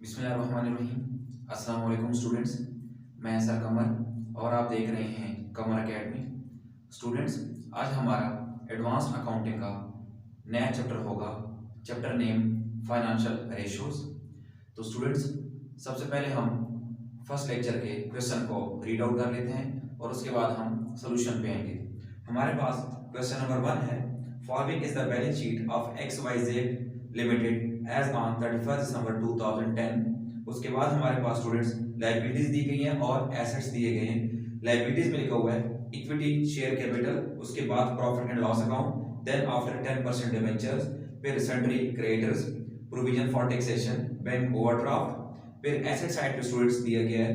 बिस्मिल्लाहिर्रहमानिर्रहीम। अस्सलाम वालेकुम स्टूडेंट्स, मैं सर कमर और आप देख रहे हैं कमर एकेडमी। स्टूडेंट्स, आज हमारा एडवांस्ड अकाउंटिंग का नया चैप्टर होगा, चैप्टर नेम फाइनेंशियल रेशियोज। तो स्टूडेंट्स, सबसे पहले हम फर्स्ट लेक्चर के क्वेश्चन को रीड आउट कर लेते हैं और उसके बाद हम सोल्यूशन पे आएंगे। हमारे पास क्वेश्चन नंबर 1 है, following is the balance sheet of XYZ limited as on 31 December 2010। उसके बाद हमारे पास स्टूडेंट्स लायबिलिटीज दी गई हैं और एसेट्स दिए गए हैं। लायबिलिटीज में लिखा हुआ है इक्विटी शेयर कैपिटल, उसके बाद profit and loss account, then after 10% debentures, फिर sundry creditors, provision for taxation, bank overdraft. फिर एसेट साइड पे स्टूडेंट्स दिया गया है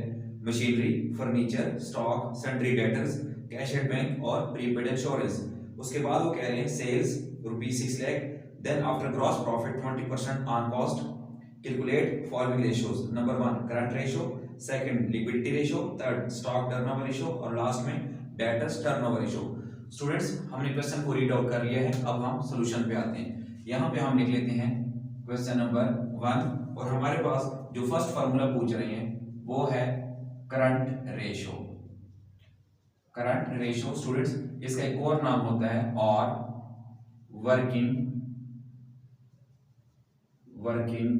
machinery, furniture, stock, sundry debtors, cash at bank और प्रीपेड इंश्योरेंस। उसके बाद वो कह रहे हैं sales ₹6 lakh, then after gross profit 20% on cost, calculate following ratios. Number 1 current ratio, second liquidity ratio, third stock turnover ratio और लास्ट में debtors turnover ratio। Students, हमने क्वेश्चन को रीड आउट कर लिया है, अब हम सोल्यूशन पे आते हैं। यहाँ पे हम लिख लेते हैं क्वेश्चन नंबर 1 और हमारे पास जो फर्स्ट फार्मूला पूछ रहे हैं वो है current ratio. Current ratio students, इसका एक और नाम होता है और working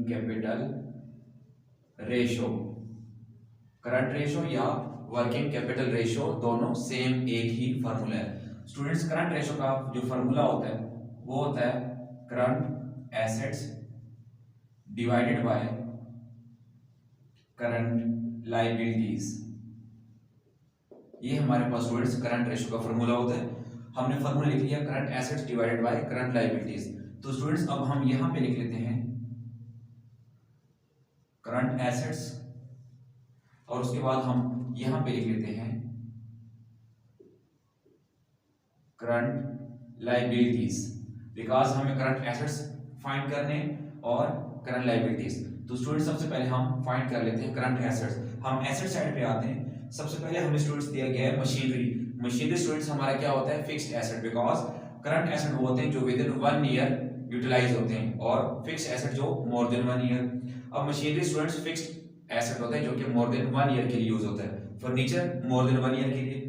capital ratio. Current ratio या वर्किंग कैपिटल रेशियो दोनों सेम एक ही फार्मूला है। स्टूडेंट्स, करंट रेशियो का जो फार्मूला होता है वो होता है current assets divided by current liabilities. ये हमारे पास स्टूडेंट्स करंट रेशियो का फार्मूला होता है। हमने फार्मूला लिख लिया current assets divided by current liabilities. तो स्टूडेंट्स, अब हम यहां पे लिख लेते हैं करंट एसेट्स और उसके बाद हम यहां पे लिख लेते हैं करंट लायबिलिटीज, बिकॉज हमें करंट एसेट्स फाइंड करने और करंट लायबिलिटीज। तो स्टूडेंट, सबसे पहले हम फाइंड कर लेते हैं करंट एसेट्स। हम एसेट साइड पे आते हैं। सबसे पहले हमें स्टूडेंट्स दिया गया है मशीनरी। मशीनरी स्टूडेंट्स हमारा क्या होता है fixed asset, because current asset वो होते हैं जो विद इन 1 ईयर यूटिलाइज होते हैं और फिक्स्ड एसेट जो मोर देन 1 ईयर। अब मशीनरी स्टूडेंट्स फिक्स्ड एसेट होता है जो कि मोर देन 1 ईयर के लिए यूज होता है, फर्नीचर मोर देन 1 ईयर के लिए।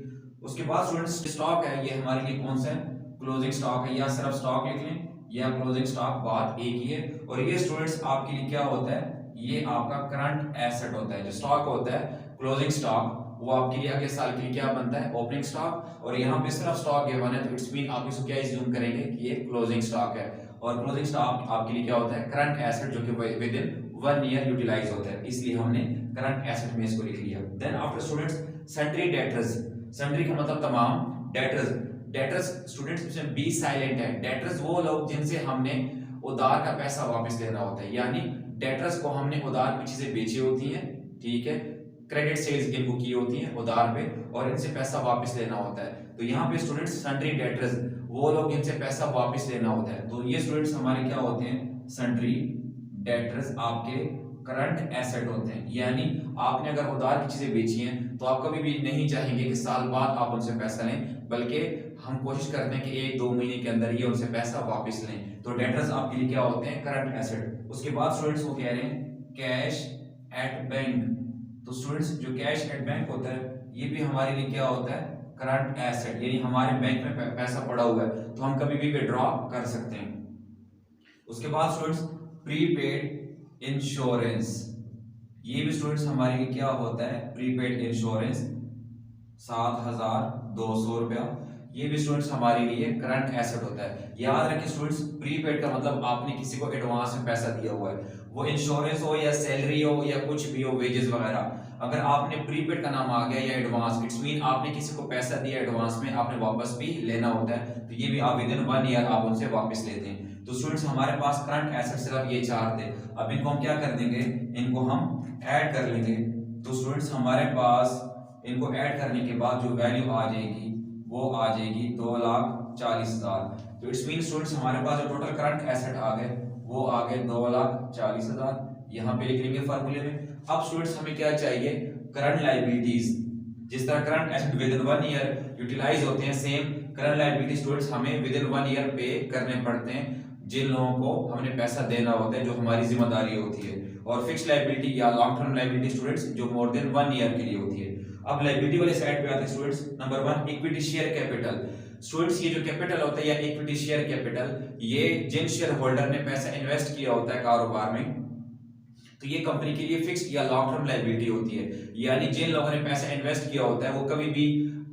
उसके बाद स्टूडेंट्स स्टॉक है, ये हमारे लिए कौन सा है, क्लोजिंग स्टॉक है, या सिर्फ स्टॉक लिख लें या क्लोजिंग स्टॉक, बात एक ही है। और ये स्टूडेंट्स आपके लिए क्या होता है, ये आपका करंट एसेट होता है। जो स्टॉक होता है क्लोजिंग स्टॉक वो आपके लिए अगले साल के लिए क्या बनता है, ओपनिंग स्टॉक। और यहाँ पे सिर्फ स्टॉक गिवन है तो इट्स मीन आप इसको क्या एज्यूम करेंगे कि ये क्लोजिंग स्टॉक है। और क्लोजिंग स्टॉक आपके लिए क्या होता है, करंट एसेट जो कि विद इन 1 ईयर यूटिलाइज होता है, इसलिए हमने करंट एसेट में इसको लिख लिया। Then after students sundry debtors. Sundry का मतलब तमाम, डेटर्स, डेटर्स स्टूडेंट्स इसमें बी साइलेंट है। डेटर्स वो लोग जिनसे हमने उधार का पैसा वापस लेना होता है, यानी डेटर्स को हमने उधार पे चीजें बेची होती हैं, ठीक है, क्रेडिट सेल्स इनको की होती है उधार पे और इनसे पैसा वापस लेना होता है। तो यहाँ पे स्टूडेंट्स सन्ड्री डेटर्स वो लोग जिनसे पैसा वापस लेना होता है। तो ये स्टूडेंट्स हमारे क्या होते हैं, सन्ड्री डेटर्स आपके करंट एसेट होते हैं। यानी आपने अगर उधार की चीजें बेची हैं तो आप कभी भी नहीं चाहेंगे कि साल बाद आप उनसे पैसा लें, बल्कि हम कोशिश करते हैं कि 1-2 महीने के अंदर ये उनसे पैसा वापस लें। तो डेटर्स आपके लिए क्या होते हैं, करंट एसेट। उसके बाद स्टूडेंट्स वो कह रहे हैं कैश एट बैंक। तो स्टूडेंट्स, जो कैश एट बैंक होता है ये भी हमारे लिए क्या होता है, करंट एसेट, यानी हमारे बैंक में पैसा पड़ा हुआ है तो हम कभी भी विड्रॉ कर सकते हैं। उसके बाद स्टूडेंट्स प्रीपेड इंश्योरेंस, ये भी स्टूडेंट्स हमारे लिए क्या होता है, प्रीपेड इंश्योरेंस 7,200 रुपया। ये भी स्टूडेंट्स हमारे लिए करंट एसेट होता है। याद रखिए स्टूडेंट्स, प्रीपेड का मतलब आपने किसी को एडवांस में पैसा दिया हुआ है, वो इंश्योरेंस हो या सैलरी हो या कुछ भी हो, वेजेस वगैरह। अगर आपने प्रीपेड का नाम आ गया या एडवांस, इट्स मीन आपने किसी को पैसा दिया एडवांस में, आपने वापस भी लेना होता है। तो ये भी आप विद इन 1 ईयर आप उनसे वापस लेते हैं। तो स्टूडेंट्स, हमारे पास करंट एसेट सिर्फ ये 4 थे। अब इनको हम क्या कर देंगे, इनको हम ऐड कर लेंगे। तो स्टूडेंट्स, हमारे पास इनको ऐड करने के बाद जो वैल्यू आ जाएगी वो आ जाएगी 2,40,000। तो इट्स मीन स्टूडेंट्स, हमारे पास जो टोटल करंट एसेट आ गए वो आ गए 2,40,000। यहाँ पे लिख लेंगे फार्मूले में। अब स्टूडेंट्स, हमें क्या चाहिए, करंट लायबिलिटीज। जिस तरह current asset within 1 year utilise होते हैं, सेम करंट लायबिलिटी स्टूडेंट्स हमें विद इन 1 ईयर पे करने पड़ते हैं जिन लोगों को हमने पैसा देना होता है, जो हमारी जिम्मेदारी होती है। और फिक्स लाइबिलिटी या लॉन्ग टर्म लाइबिलिटी स्टूडेंट्स जो मोर देन 1 ईयर के लिए होती है। अब लाइबिलिटी वाले साइड पे आते हैं students. Number 1 equity share capital. Students ये जो कैपिटल होता है या इक्विटी शेयर कैपिटल, ये जिन शेयर होल्डर ने पैसा इन्वेस्ट किया होता है कारोबार में, तो ये कंपनी के लिए फिक्स्ड या लॉन्ग टर्म लायबिलिटी होती है। यानी जिन लोगों ने पैसा इन्वेस्ट किया होता है वो कभी भी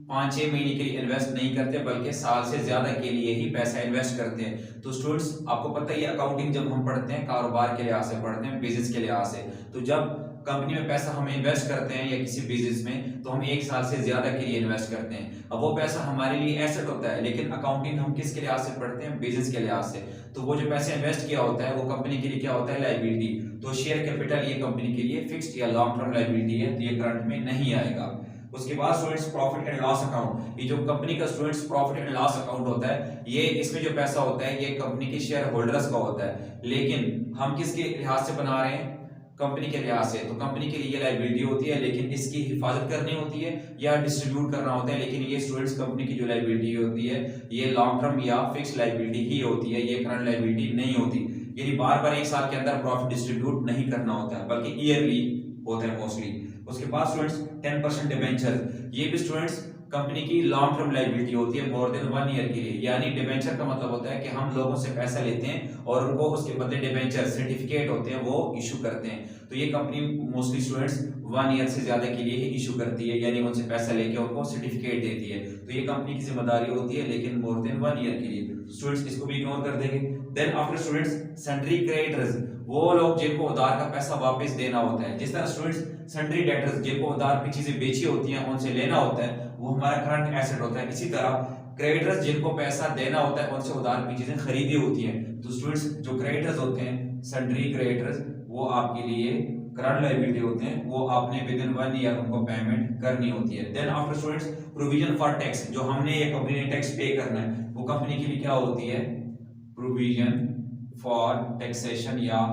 5-6 महीने के लिए इन्वेस्ट नहीं करते, बल्कि साल से ज्यादा के लिए ही पैसा इन्वेस्ट करते हैं। तो स्टूडेंट्स आपको पता ही है, अकाउंटिंग जब हम पढ़ते हैं कारोबार के लिहाज से पढ़ते हैं, बिजनेस के लिहाज से, तो जब कंपनी में पैसा हम इन्वेस्ट करते हैं या किसी बिजनेस में, तो हम 1 साल से ज्यादा के लिए इन्वेस्ट करते हैं। अब वो पैसा हमारे लिए एसेट होता है, लेकिन अकाउंटिंग हम किसके लिहाज से पढ़ते हैं? बिजनेस के लिहाज से। तो वो जो पैसा इन्वेस्ट किया होता है वो कंपनी के लिए क्या होता है? लायबिलिटी। तो शेयर कैपिटल ये कंपनी के लिए फिक्स्ड या लॉन्ग टर्म लायबिलिटी है, तो ये करंट में नहीं आएगा। उसके बाद students profit and loss account, ये जो कंपनी का students profit and loss account होता है, ये इसमें जो पैसा होता है ये कंपनी के शेयर होल्डर्स का होता है, लेकिन हम किसके लिहाज से बना रहे हैं? कंपनी के लिहाज से। तो कंपनी के लिए ये लायबिलिटी होती है, लेकिन इसकी हिफाजत करनी होती है या डिस्ट्रीब्यूट करना होता है, लेकिन ये स्टूडेंट्स कंपनी की जो लायबिलिटी होती है ये लॉन्ग टर्म या फिक्स लायबिलिटी ही होती है, ये करंट लायबिलिटी नहीं होती। यानी बार बार 1 साल के अंदर प्रॉफिट डिस्ट्रीब्यूट नहीं करना होता है, बल्कि ईयरली होता है मोस्टली। उसके बाद स्टूडेंट्स 10% डिबेंचर, ये भी स्टूडेंट्स कंपनी की लॉन्ग टर्म लायबिलिटी होती है मोर देन 1 ईयर के लिए। यानी डिबेंचर का मतलब होता है कि हम लोगों से पैसा लेते हैं और उनको उसके बदले डिबेंचर सर्टिफिकेट होते हैं वो इशू करते हैं। तो ये कंपनी मोस्टली स्टूडेंट्स 1 ईयर से ज्यादा के लिए ही इशू करती है, यानी उनसे पैसा लेके उनको सर्टिफिकेट देती है। तो ये कंपनी की जिम्मेदारी होती है, लेकिन मोर देन 1 ईयर के लिए। स्टूडेंट्स इसको भी इग्नोर कर देंगे। Then after students sundry creditors, वो लोग जिनको उधार का पैसा वापस देना होता है। जिस तरह स्टूडेंट्स सन्ड्री डेटर्स, जिनको उधार की चीजें बेची होती हैं उनसे लेना होता है, वो हमारा करंट एसेट होता है। इसी तरह क्रेडिटर्स, जिनको पैसा देना होता है उनसे उधार की चीजें खरीदी होती हैं। तो स्टूडेंट्स जो क्रेडिटर्स होते हैं, सन्ड्री क्रेडिटर्स, वो आपके लिए करंट लायबिलिटी होते हैं, वो आपने विद इन 1 ईयर उनको पेमेंट करनी होती है। Then after students provision for tax, जो हमने ये कंपनी ने टैक्स पे करना है, वो कंपनी के लिए क्या होती है? प्रोविजन फॉर टैक्सेशन या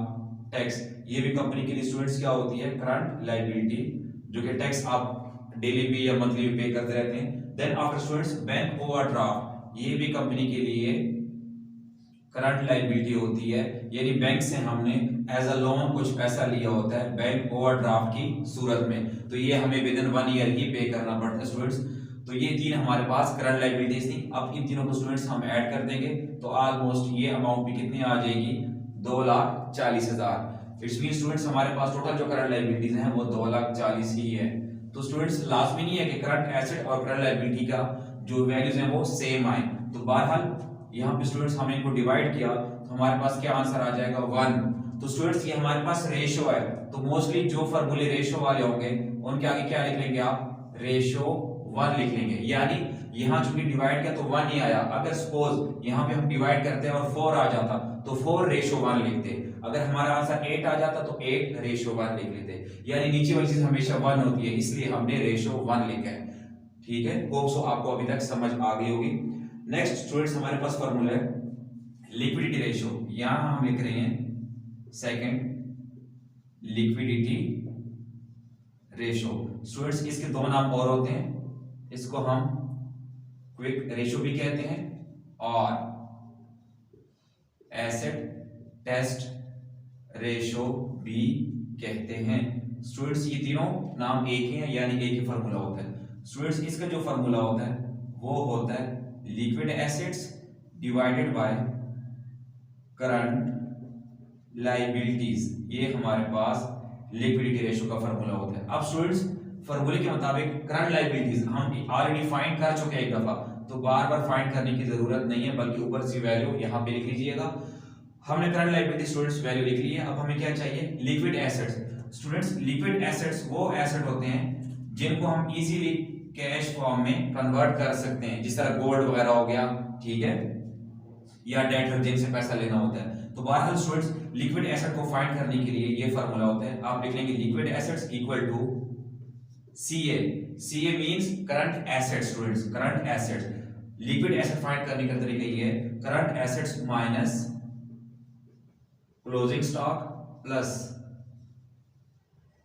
टैक्स। ये भी कंपनी के लिए स्टूडेंट्स क्या होती है? करंट लायबिलिटी, जो कि टैक्स आप डेली पे या मंथली पे करते रहते हैं। Then after students bank overdraft, ये भी कंपनी के लिए करंट लायबिलिटी होती है, यानी बैंक से हमने एज अ लोन कुछ पैसा लिया होता है बैंक ओवरड्राफ्ट की सूरत में, तो ये हमें विद इन 1 ईयर ही पे करना पड़ता है स्टूडेंट्स। तो ये 3 हमारे पास करंट लायबिलिटीज थी। अब इन तीनों को स्टूडेंट्स हम ऐड कर देंगे, तो ऑलमोस्ट ये अमाउंट भी कितनी आ जाएगी? 2,40,000। इट्स मीन स्टूडेंट्स हमारे पास टोटल जो करंट लायबिलिटीज हैं वो 2,40,000 ही है। तो स्टूडेंट्स लाजमी नहीं है कि करंट एसेट और करंट लायबिलिटी का जो वैल्यूज हैं वो सेम आए। तो बहरहाल यहाँ पे स्टूडेंट्स हमने इनको डिवाइड किया तो हमारे पास क्या आंसर आ जाएगा? 1। तो स्टूडेंट्स ये हमारे पास रेशो है, तो मोस्टली जो फॉर्मूले रेशो वाले होंगे उनके आगे क्या लिख लेंगे आप? रेशो 1 लिख लेंगे। यानी यहाँ चूंकि डिवाइड किया तो 1 ही आया। अगर सपोज यहाँ पे हम डिवाइड करते हैं और 4 आ जाता तो 4 रेशो 1 लिखते। अगर हमारा आंसर 8 आ जाता तो 8 रेशो 1 लिख लेते। यानी नीचे वाली चीज हमेशा 1 होती है, इसलिए हमने रेशो 1 लिखा है। ठीक है, होप सो आपको अभी तक समझ आ गई होगी। नेक्स्ट स्टूडेंट्स हमारे पास फॉर्मूला है लिक्विडिटी रेशो। यहां हम लिख रहे हैं सेकंड लिक्विडिटी रेशो। स्टूडेंट्स इसके 2 नाम और होते हैं, इसको हम क्विक रेशो भी कहते हैं और एसेट टेस्ट रेशो भी कहते हैं। स्टूडेंट्स ये तीनों नाम एक ही हैं, यानी एक ही फॉर्मूला होता है। स्टूडेंट्स इसका जो फॉर्मूला होता है वो होता है liquid assets divided by current liabilities. ये हमारे पास लिक्विडिटी रेशो का फॉर्मूला होता है। अब स्टूडेंट्स फॉर्मूले के मुताबिक करंट लायबिलिटीज हम ऑलरेडी फाइंड कर चुके हैं एक दफा, तो बार बार फाइंड करने की जरूरत नहीं है, बल्कि ऊपर से वैल्यू यहाँ पे लिख लीजिएगा। हमने करंट लायबिलिटी स्टूडेंट्स वैल्यू लिख ली है। अब हमें क्या चाहिए? Liquid assets. Students liquid assets वो एसेट होते हैं जिनको हम इजीली कैश फॉर्म में कन्वर्ट कर सकते हैं, जिस तरह गोल्ड वगैरह हो गया, ठीक है, या डेटर जिनसे पैसा लेना होता है। तो बहरहाल स्टूडेंट्स लिक्विड एसेट को फाइंड करने के लिए ये फार्मूला होता है। आप लिख लेंगे liquid assets equal to CA। CA means current assets. Students current assets, liquid asset find करने का तरीका ये है current assets minus closing stock plus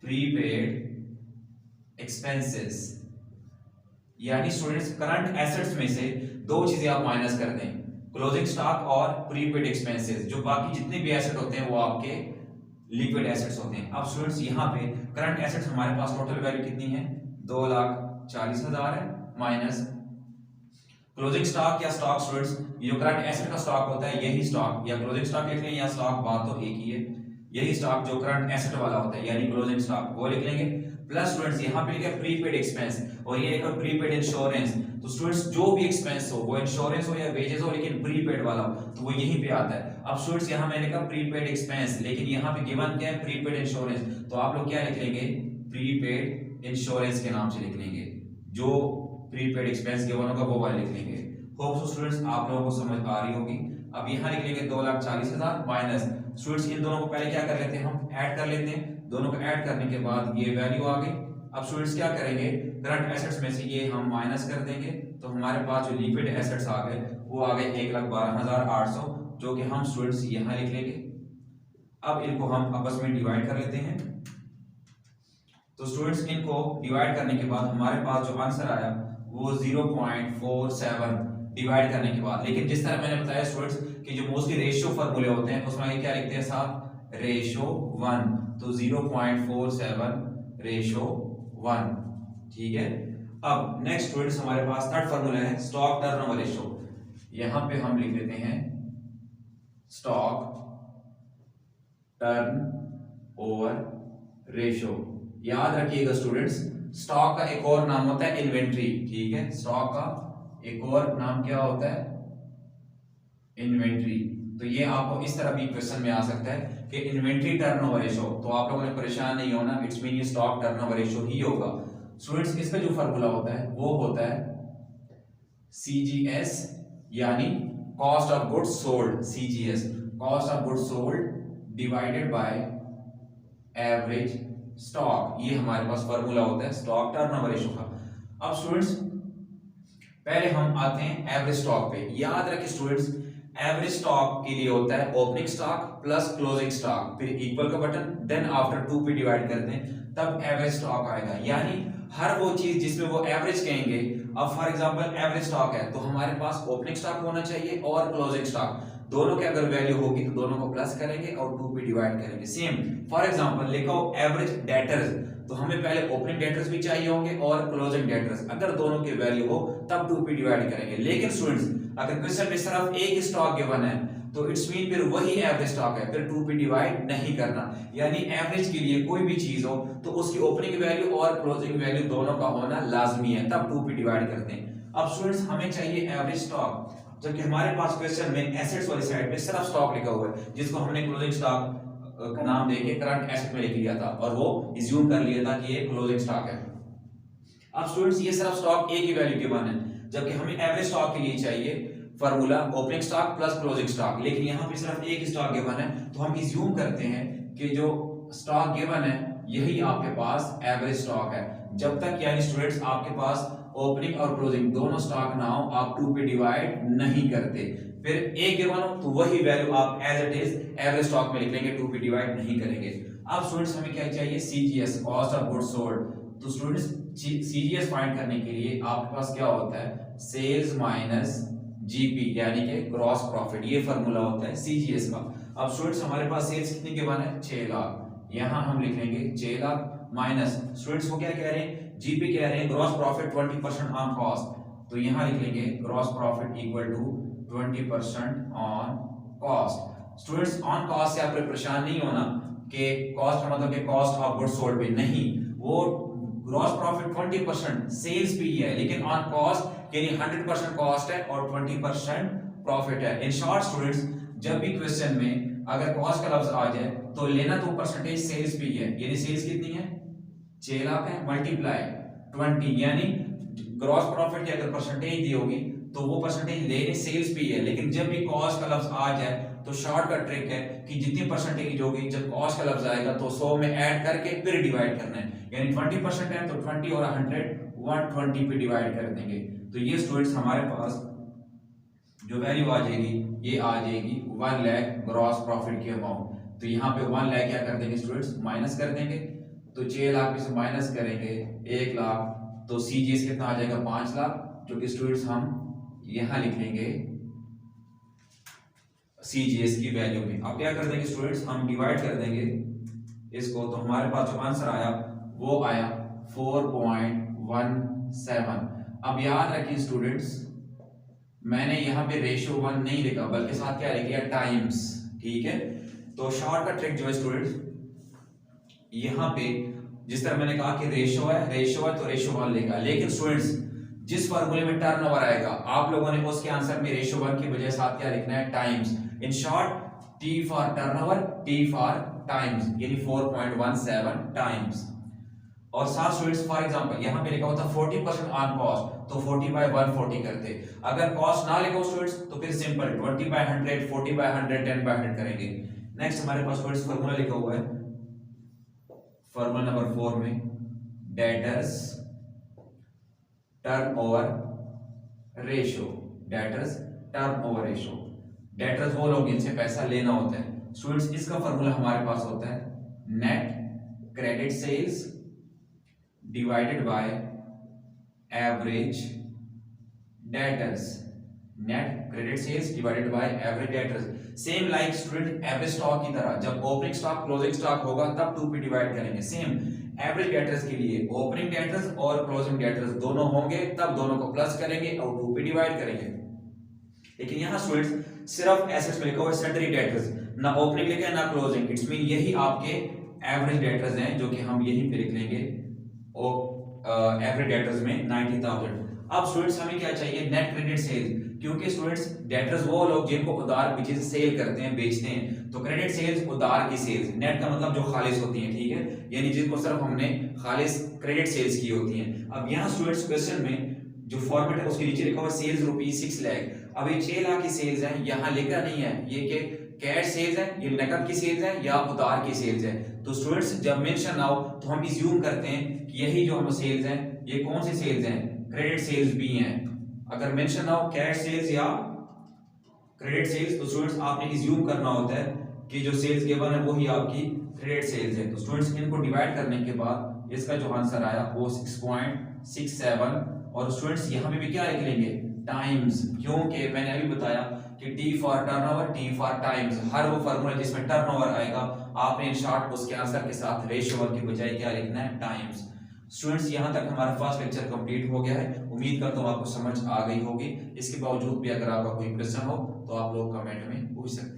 prepaid expenses. यानी स्टूडेंट्स करंट एसेट्स में से 2 चीजें आप माइनस कर दें, क्लोजिंग स्टॉक और प्रीपेड एक्सपेंसेस। जो बाकी जितने भी एसेट होते हैं वो आपके लिक्विड एसेट्स होते हैं। अब स्टूडेंट्स यहाँ पे करंट एसेट्स हमारे पास टोटल वैल्यू कितनी है, 2,40,000 है, माइनस क्लोजिंग स्टॉक या स्टॉक स्टूडेंट्स, ये जो करंट एसेट का स्टॉक होता है यही स्टॉक, या क्लोजिंग स्टॉक लिख लेंगे या स्टॉक, बात तो एक ही है, यही स्टॉक जो करंट एसेट वाला होता है यानी क्लोजिंग स्टॉक वो लिख लेंगे, प्लस स्टूडेंट्स यहाँ पे लिखा प्रीपेड एक्सपेंस और ये लिखा प्रीपेड इंश्योरेंस। तो स्टूडेंट्स जो भी एक्सपेंस हो, वो इंश्योरेंस हो या वेजेस हो, लेकिन प्रीपेड वाला हो तो वो यहीं पे आता है। अब स्टूडेंट्स यहाँ मैंने कहा प्रीपेड एक्सपेंस, लेकिन यहाँ पे गिवन क्या है, प्रीपेड इंश्योरेंस, तो आप लोग क्या लिख लेंगे, प्रीपेड इंश्योरेंस के नाम से लिख लेंगे, जो प्रीपेड एक्सपेंस गिवन होगा वो वाला लिख लेंगे। होप सो स्टूडेंट्स आप लोगों को समझ आ रही होगी। अब यहाँ लिख लेंगे 2,40,000 माइनस, स्टूडेंट्स इन दोनों को पहले क्या कर लेते हैं, हम ऐड कर लेते हैं, दोनों को ऐड करने के बाद ये वैल्यू आ गई। अब स्टूडेंट्स क्या करेंगे, करंट एसेट्स में से ये हम माइनस कर देंगे, तो हमारे पास जो लिक्विड एसेट्स आ गए वो आ गए 1,12,800, जो कि हम स्टूडेंट्स यहाँ लिख लेंगे। अब इनको हम आपस में डिवाइड कर लेते हैं, तो स्टूडेंट्स इनको डिवाइड करने के बाद हमारे पास जो आंसर आया वो 0.47 डिवाइड करने के बाद। लेकिन जिस तरह मैंने बताया स्टूडेंट्स कि जो मोस्टली रेशियो फार्मूले होते हैं उसमें ये क्या लिखते हैं साथ, रेशियो 1, तो 0.47 रेशियो 1, ठीक है। अब नेक्स्ट स्टूडेंट्स हमारे पास थर्ड फार्मूला है स्टॉक टर्नओवर रेशियो, यहां पे हम लिख देते हैं स्टॉक टर्न ओवर रेशियो। याद रखिएगा स्टूडेंट्स, स्टॉक का एक और नाम होता है इन्वेंट्री, ठीक है, स्टॉक का एक और नाम क्या होता है, इन्वेंट्री। तो ये आपको इस तरह भी क्वेश्चन में आ सकता है कि इन्वेंट्री टर्नओवर रेशियो, तो आप लोगों ने परेशान नहीं होना, इट्स मीन ये स्टॉक टर्नओवर रेशियो ही होगा। स्टूडेंट्स इसका जो फार्मूला होता है वो होता है CGS, यानी cost of goods sold, CGS cost of goods sold divided by average stock, ये हमारे पास फार्मूला होता है स्टॉक टर्नओवर रेशियो का। अब स्टूडेंट्स पहले हम आते हैं एवरेज स्टॉक पे। याद रखिए स्टूडेंट्स, एवरेज स्टॉक के लिए होता है opening stock plus closing stock, फिर इक्वल का बटन, देन आफ्टर 2 पे डिवाइड करते हैं तब एवरेज स्टॉक आएगा। यानी हर वो चीज जिसमें वो एवरेज कहेंगे, अब फॉर एग्जांपल एवरेज स्टॉक है तो हमारे पास ओपनिंग स्टॉक होना चाहिए और क्लोजिंग स्टॉक, दोनों के अगर वैल्यू होगी तो दोनों को प्लस करेंगे और 2 पे डिवाइड करेंगे। सेम फॉर एग्जांपल लिखो एवरेज डेटर्स, तो हमें पहले ओपनिंग डेटर्स भी चाहिए होंगे और क्लोजिंग डेटर्स, अगर दोनों के वैल्यू हो तब 2 पे डिवाइड करेंगे। लेकिन स्टूडेंट्स अगर क्वेश्चन में सिर्फ एक स्टॉक गिवन है तो इट्स मीन फिर वही एवरेज स्टॉक है, फिर 2 पे डिवाइड नहीं करना। यानी एवरेज के लिए कोई भी चीज हो तो उसकी ओपनिंग वैल्यू और क्लोजिंग वैल्यू दोनों का होना लाजमी है, तब 2 पे डिवाइड करते हैं। अब स्टूडेंट्स हमें चाहिए एवरेज स्टॉक, जबकि हमारे पास क्वेश्चन में एसेट्स वाली साइड पे सिर्फ स्टॉक लिखा हुआ है, जिसको हमने क्लोजिंग स्टॉक का नाम देके करंट एसेट में लिख लिया था और वो अज्यूम कर लिया था कि ये क्लोजिंग स्टॉक है। अब स्टूडेंट्स ये सिर्फ स्टॉक ए की वैल्यू गिवन है, जबकि हमें एवरेज स्टॉक के लिए चाहिए formula opening stock plus closing stock, लेकिन यहाँ पे सिर्फ एक स्टॉक गिवन है तो हम अज्यूम करते हैं कि जो स्टॉक गिवन है यही आपके पास एवरेज स्टॉक है। जब तक यानी स्टूडेंट्स आपके पास ओपनिंग और क्लोजिंग दोनों स्टॉक ना हो आप 2 पे डिवाइड नहीं करते, फिर एक गिवन हो तो वही वैल्यू आप as it is average stock में लिख लेंगे, 2 पे डिवाइड नहीं करेंगे। अब स्टूडेंट्स हमें क्या चाहिए, CGS cost of goods sold. तो स्टूडेंट्स CGS फाइंड करने के लिए आपके पास क्या होता है, सेल्स माइनस GP यानी कि ग्रॉस प्रॉफिट, ये फार्मूला होता है CGS का। अब स्टूडेंट्स हमारे पास सेल्स कितनी गिवन है, 6 लाख, यहां हम लिख लेंगे 6 लाख माइनस स्टूडेंट्स को क्या कह रहे हैं, GP कह रहे हैं ग्रॉस प्रॉफिट 20% ऑन कॉस्ट, तो यहां लिख लेंगे gross profit equal to 20% on cost. Students on cost से आप परेशान नहीं होना कि कॉस्ट का मतलब कि कॉस्ट ऑफ गुड्स सोल्ड पे नहीं, वो ग्रॉस प्रॉफिट 20% सेल्स पे ही है, लेकिन ऑन कॉस्ट यानी 100% कॉस्ट है और 20% प्रॉफिट है। इन शॉर्ट स्टूडेंट्स जब भी क्वेश्चन में अगर कॉस्ट का लफ्ज आ जाए तो लेना तो परसेंटेज सेल्स पे ही है, यानी सेल्स कितनी है 6 लाख है मल्टीप्लाई 20, यानी ग्रॉस प्रॉफिट की अगर परसेंटेज दी होगी तो वो परसेंटेज लेनी सेल्स पे ही है। लेकिन जब भी कॉस्ट का लफ्ज आ जाए तो शॉर्टकट ट्रिक है कि जितनी परसेंटेज होगी जब कॉस्ट का लफ्ज आएगा तो 100 में ऐड करके फिर डिवाइड करना है, यानी 20% है तो 20 और 120 पे डिवाइड कर देंगे। तो ये स्टूडेंट्स हमारे पास जो वैल्यू आ जाएगी ये आ जाएगी 1 लाख ग्रॉस प्रॉफिट की अमाउंट। तो यहाँ पे 1 लाख क्या कर देंगे स्टूडेंट्स, माइनस कर देंगे, तो 6 लाख में से माइनस करेंगे 1 लाख, तो CGS कितना आ जाएगा 5 लाख, जो कि स्टूडेंट्स हम यहां लिख लेंगे CGS की वैल्यू में। अब क्या कर देंगे स्टूडेंट्स, हम डिवाइड कर देंगे इसको, तो हमारे पास जो आंसर आया वो आया 4.17। अब याद रखिए स्टूडेंट्स, मैंने यहाँ पे रेशियो 1 नहीं लिखा बल्कि साथ क्या लिख दिया, टाइम्स। ठीक है, तो शॉर्ट का ट्रिक जो है स्टूडेंट्स, यहाँ पे जिस तरह मैंने कहा कि रेशियो है तो रेशियो 1 लिखा, लेकिन स्टूडेंट्स जिस फॉर्मूले में टर्नओवर आएगा आप लोगों ने उसके आंसर में रेशियो 1 की बजाय साथ क्या लिखना है, times. In short T for turnover, T for times, यानी 4.17 टाइम्स। और साथ स्टूडेंट्स फॉर एग्जांपल यहाँ पे लिखा होता 40% ऑन कॉस्ट, तो 40/140 करते। अगर कॉस्ट ना लिखा हो स्टूडेंट्स तो फिर सिंपल 20/100, 40/100, 10/100 करेंगे। नेक्स्ट हमारे पास स्टूडेंट्स फॉर्मूला लिखा हुआ है, फॉर्मूला नंबर 4 में debtors turnover ratio, debtors turnover ratio. Debtors वो लोग जिनसे पैसा लेना होता है स्टूडेंट्स, इसका फॉर्मूला हमारे पास होता है net credit sales divided by average debtors, net credit sales divided by average debtors. Same like student average stock की तरह, जब ओपनिंग स्टॉक क्लोजिंग स्टॉक होगा तब 2 पे डिवाइड करेंगे। सेम एवरेज डेटर्स के लिए ओपनिंग डेटर्स और क्लोजिंग डेटर्स दोनों होंगे तब दोनों को प्लस करेंगे और 2 पे डिवाइड करेंगे। लेकिन यहाँ स्टूडेंट्स सिर्फ एसेट्स में लिखा हुआ है सन्ड्री डेटर्स, ना ओपनिंग लिखा है ना क्लोजिंग, इट्स मीन यही आपके एवरेज डेटर्स हैं जो कि हम यहीं पे लिख लेंगे एवरेज डेटर्स में 90,000। अब स्टूडेंट्स हमें क्या चाहिए, नेट क्रेडिट सेल्स, क्योंकि स्टूडेंट्स डेटर्स वो लोग जिनको उधार चीजें सेल करते हैं, बेचते हैं, तो क्रेडिट सेल्स उधार की सेल्स, नेट का मतलब जो खालिस होती है, ठीक है, यानी जिनको सिर्फ हमने खालिस क्रेडिट सेल्स की होती हैं। अब यहाँ स्टूडेंट्स क्वेश्चन में जो फॉर्मेट है उसके नीचे लिखा हुआ सेल्स ₹6 लाख। अब ये 6 लाख की सेल्स है, यहाँ लिखा नहीं है ये कि कैश सेल्स है, ये नकद की सेल्स है या उधार की सेल्स है। तो स्टूडेंट्स जब मेंशन ना हो तो हम इज्यूम करते हैं कि यही जो हम सेल्स हैं ये कौन सी सेल्स हैं, क्रेडिट सेल्स भी हैं। अगर मेंशन ना हो कैश सेल्स या क्रेडिट सेल्स तो स्टूडेंट्स आपने इज्यूम करना होता है कि जो सेल्स गिवन है वही आपकी क्रेडिट सेल्स है। तो स्टूडेंट्स इनको डिवाइड करने के बाद इसका जो आंसर आया वो 6.67। और स्टूडेंट्स यहाँ पे भी क्या लिख लेंगे, टाइम्स, क्योंकि मैंने अभी बताया कि T for turnover, T for times, हर वो फॉर्मूला जिसमें टर्नओवर आएगा आपने इन शॉर्ट उसके आंसर के साथ रेशियो 1 की बजाय क्या लिखना है, टाइम्स। स्टूडेंट्स यहाँ तक हमारा फर्स्ट लेक्चर कंप्लीट हो गया है, उम्मीद करता हूँ आपको समझ आ गई होगी। इसके बावजूद भी अगर आपका कोई क्वेश्चन हो तो आप लोग कमेंट में पूछ सकते हैं।